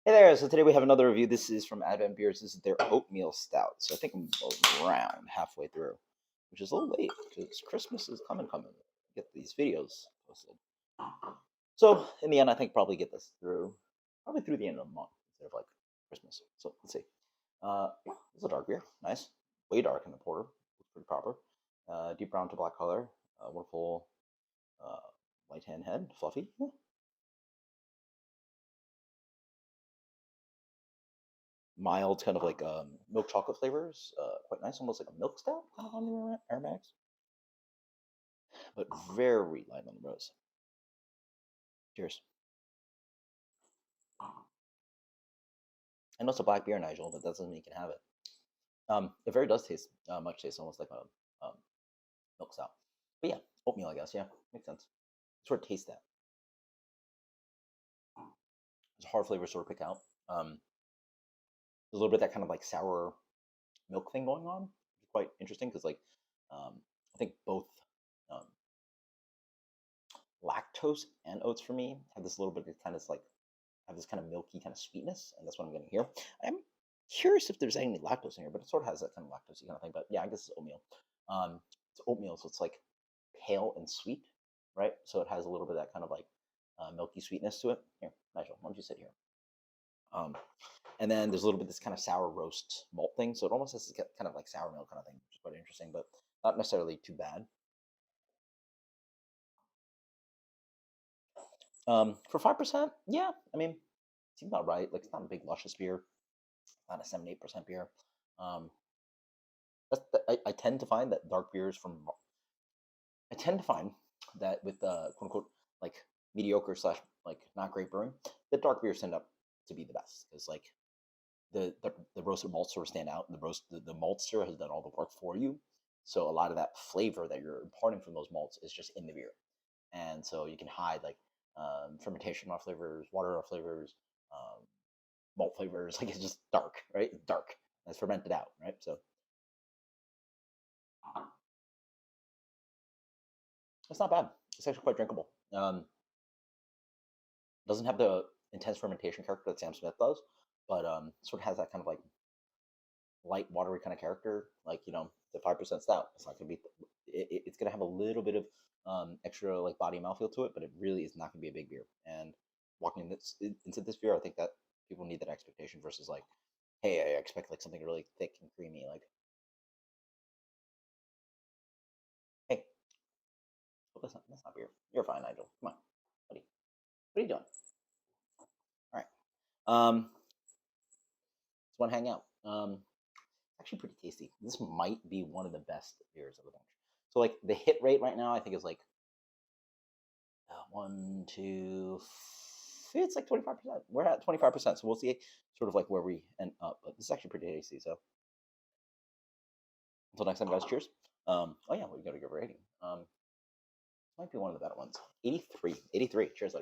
Hey there, so today we have another review. This is from Advent Beers. This is their Oatmeal Stout. So I think I'm around halfway through, which is a little late because Christmas is coming. Get these videos posted. So in the end, I think probably get this through, probably through the end of the month instead of like Christmas. So let's see. Yeah, it's a dark beer. Nice. Way dark in the porter. Looks pretty proper. Deep brown to black color. Wonderful uh, light tan head. Fluffy. Yeah. Mild, kind of like milk chocolate flavors. Quite nice, almost like a milk stout kind of on the aromatics, but very light on the rose. Cheers. I know it's a black beer, Nigel, but that doesn't mean you can have it. It very does taste much taste almost like a milk stout. But yeah, oatmeal, I guess. Yeah, makes sense. Sort of taste that. There's a hard flavor sort of pick out. There's a little bit of that kind of like sour milk thing going on. Which is quite interesting because like I think both um, lactose and oats for me have this little bit of kind of like have this kind of milky kind of sweetness, and that's what I'm getting here. I'm curious if there's any lactose in here, but it sort of has that kind of lactosey kind of thing. But yeah, I guess it's oatmeal. It's oatmeal, so it's like pale and sweet, right? So it has a little bit of that kind of like milky sweetness to it. Here, Nigel, why don't you sit here? Um, and then there's a little bit of this kind of sour roast malt thing, so it almost has this kind of like sour milk kind of thing, which is quite interesting, but not necessarily too bad. For 5%, yeah, I mean, seems about right. Like it's not a big luscious beer, not a 7-8% beer. Um, I tend to find that dark beers from I tend to find that with quote unquote like mediocre slash like not great brewing, the dark beers tend up to be the best because like the roasted malts sort of stand out, and the maltster has done all the work for you. So a lot of that flavor that you're imparting from those malts is just in the beer, and so you can hide like fermentation off flavors, water off flavors, um, malt flavors. Like it's just dark, right? It's dark. It's fermented out, right? So it's not bad. It's actually quite drinkable. Doesn't have the intense fermentation character that Sam Smith does, but sort of has that kind of like light, watery kind of character. Like the 5% stout. It's not gonna be. It's gonna have a little bit of extra like body and mouthfeel to it, but it really is not gonna be a big beer. And walking into this beer, I think that people need that expectation versus like, hey, I expect like something really thick and creamy. Like, hey, well, that's not beer. You're fine, Nigel. Come on, buddy. What are you doing? All right. Just want to hang out. Actually pretty tasty. This might be one of the best beers of the bunch. So like the hit rate right now, I think is like one, two, it's like 25%. We're at 25%, so we'll see sort of like where we end up. But this is actually pretty tasty. So until next time, guys. Cheers. Oh yeah, we got to give a rating. This might be one of the better ones. 83. 83. Cheers later.